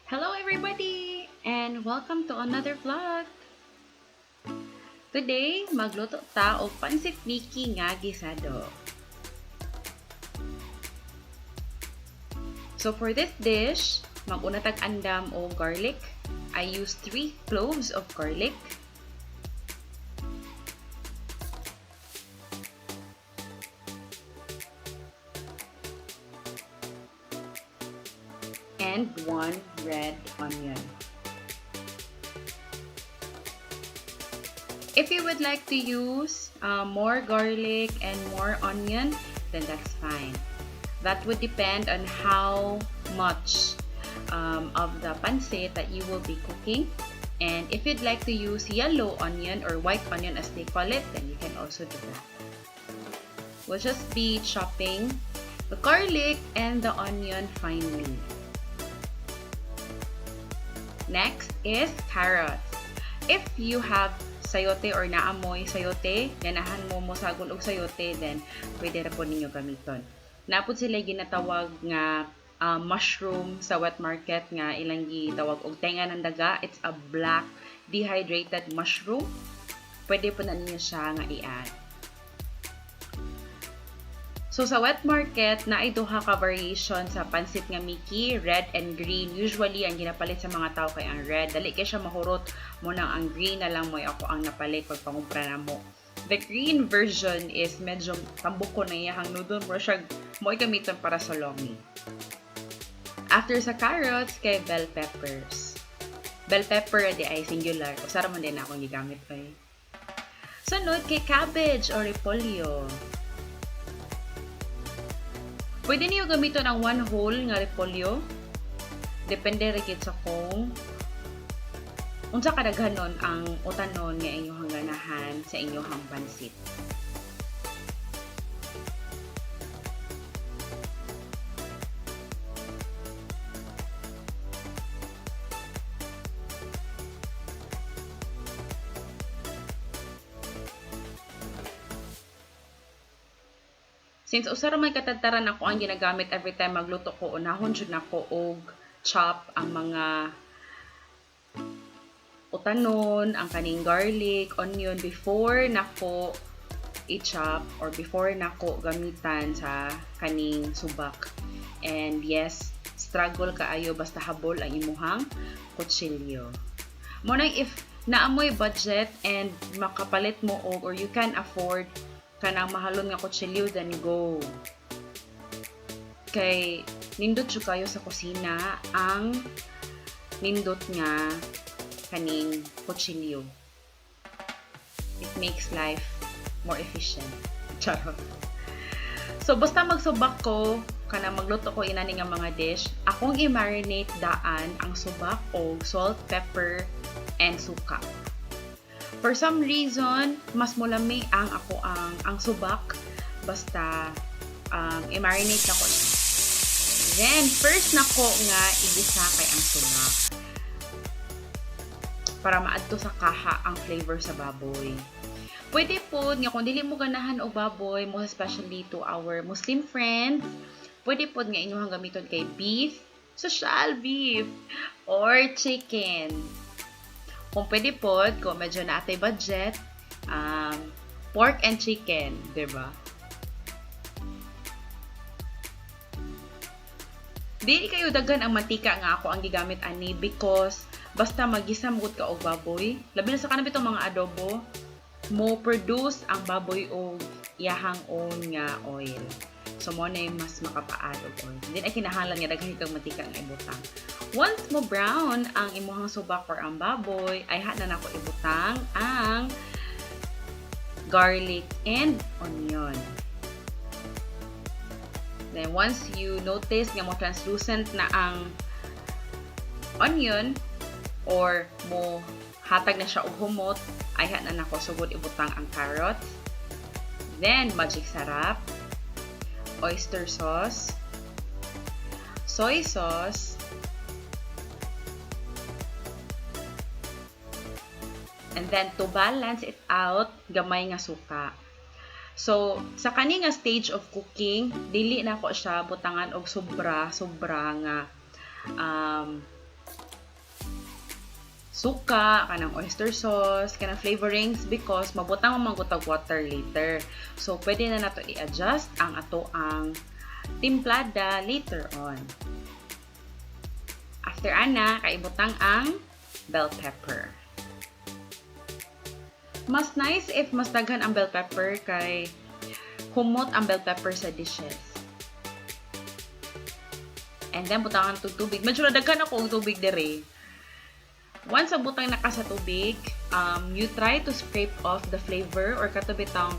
Hello everybody and welcome to another vlog. Today, magluto ta og pansit Miki nga Guisado. So for this dish, mag-una tag andam o garlic. I use 3 cloves of garlic. And 1 red onion. If you would like to use more garlic and more onion, then that's fine. That would depend on how much of the pansit that you will be cooking. And if you'd like to use yellow onion or white onion as they call it, then you can also do that. We'll just be chopping the garlic and the onion finely. Next is carrots. If you have sayote or naamoy sayote, ganahan mo mosagon og sayote, then pwede ra po ninyo gamiton. Napod sila ginatawag nga mushroom sa wet market nga ilang gitawag og tenga ng daga. It's a black dehydrated mushroom. Pwede po na ninyo siya nga i-add. So sa wet market, naay duha ka variation sa pansit nga Miki, red and green. Usually ang ginapalit sa mga tao kay ang red. Dali kay siya mahurot mo nang ang green na lang mo ako ang napalit pag pangumpra na mo. The green version is medyo tambuko na iyang noodle mo siya mo gamiton para sa lomi. After sa carrots, kay bell peppers. Bell pepper di ay singular. Usara man din akong gigamit kay. Sunod kay cabbage or repolyo. Pwede niyo gamiton ang 1 whole nga repolyo. Depende ra gid sa kung unsa kadaghanon ang utanon nga inyong ganahan sa inyong pansit. Since usara may katadtaran ako ang ginagamit every time magluto ko, unahon jud nako og chop ang mga utanon, ang kaning garlic, onion before nako i-chop or before nako gamitan sa kaning subak. And yes, struggle kaayo basta habol ang imuhang kutsilyo. Mo nang if naamoy budget and makapalit mo og or you can afford kanang mahalon nga kutsilyo, then go. Kay nindot jud kayo sa kusina ang nindot nga kaning kutsilyo. It makes life more efficient. Charot. So basta magsubak ko kanang magluto ko inani nga mga dish, akong i-marinate daan ang subak og salt, pepper, and suka. For some reason, mas mulami ang subak basta i-marinate na ko siya. Then, first na ko nga igisa kay ang subak para maadto sa kaha ang flavor sa baboy. Pwede po nga kung dili mo ganahan og baboy, most especially to our Muslim friends, pwede po nga inyong gamiton kay beef, social beef, or chicken. Kung pwede po, kung medyo naatay budget, pork and chicken, diba? Dili kayo daghan ang mantika nga ako ang gigamit ani because basta magisamot ka og baboy, labi na sa kanang bitong mga adobo, mo produce ang baboy og iyahang own nga oil. So mo na mas makapaad og oil. Then ay kinahanglan nga daghan kang mantika nga ibutang. Once mo brown ang imuhang subak or ang baboy, ay na nako ibutang ang garlic and onion. Then once you notice nga mo translucent na ang onion or mo hatag na siya og humot, ay na nako sugod ibutang ang carrots. Then magic sarap, oyster sauce, soy sauce, and then to balance it out, gamay nga suka. So, sa kani nga stage of cooking, dili na ko siya butangan og sobra nga suka, kanang oyster sauce, kanang flavorings because mabutang ang manggutag water later. So, pwede na nato i-adjust ang ato ang timplada later on. After ana, kaibutang ang bell pepper. Mas nice if mas daghan ang bell pepper kay humot ang bell pepper sa dishes. And then, butangan itong tubig. Medyo nadaghan ako ang tubig dere. Once ang butang naka sa tubig, you try to scrape off the flavor or katubitang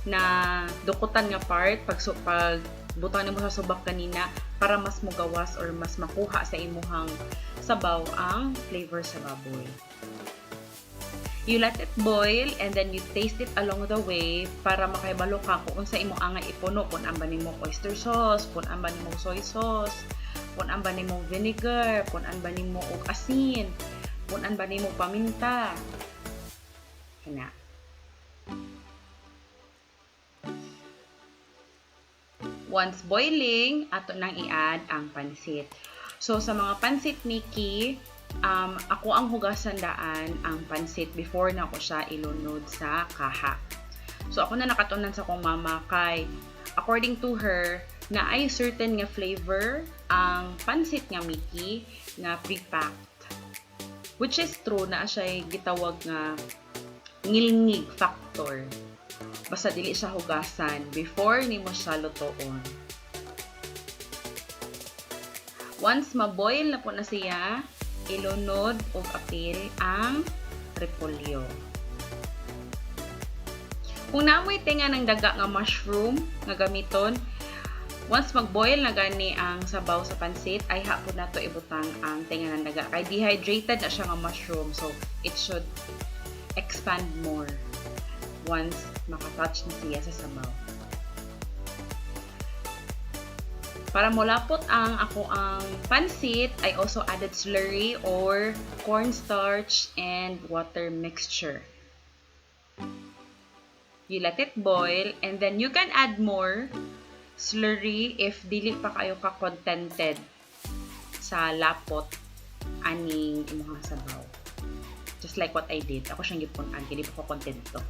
na dukutan nga part pag butang nimo sa subak kanina para mas mugawas or mas makuha sa imuhang sabaw ang flavor sa baboy. You let it boil and then you taste it along the way para makaibalo ka kung unsa imo angay ipuno, kung amba nimo oyster sauce, kung amba nimo soy sauce, kung amba nimo vinegar, kung amba nimo og asin, kung amba nimo paminta. Kana. Once boiling, ato nang i-add ang pansit. So, sa mga pansit Miki, ako ang hugasan daan ang pansit before na ako siya ilunod sa kaha. So, ako na nakatunan sa kong mama kay, according to her, na ay certain nga flavor ang pansit nga Miki nga pre-packed. Which is true na siya gitawag nga ngilngig factor. Basta dili siya hugasan before nimo siya lutoon. Once maboil na po na siya, ilunod o apil ang repolyo. Kung naamoy tinga ng daga nga mushroom nga gamiton, once magboil na gani ang sabaw sa pansit, ay hapon na to ibutang ang tinga ng daga. Kay dehydrated na siya nga mushroom, so it should expand more once makatouch na siya sa sabaw. Para mulapot ang pansit, I also added slurry or cornstarch and water mixture. You let it boil and then you can add more slurry if dili pa kayo ka-contented sa lapot aning imong sabaw. Just like what I did. Ako siyang gipunan, hindi pa ko content to.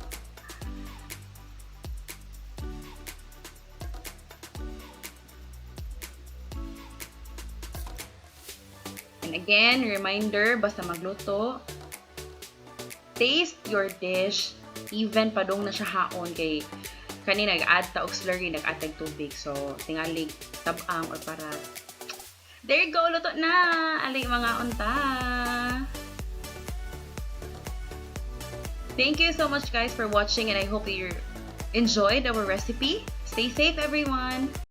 And again, reminder, basta magluto, taste your dish, even padong na siya haon kay kanina nag-add ta og slurry, nag-add tag tubig. So, tingalig tabang or para there you go, luto na! Alay mga unta! Thank you so much guys for watching and I hope you enjoyed our recipe. Stay safe everyone!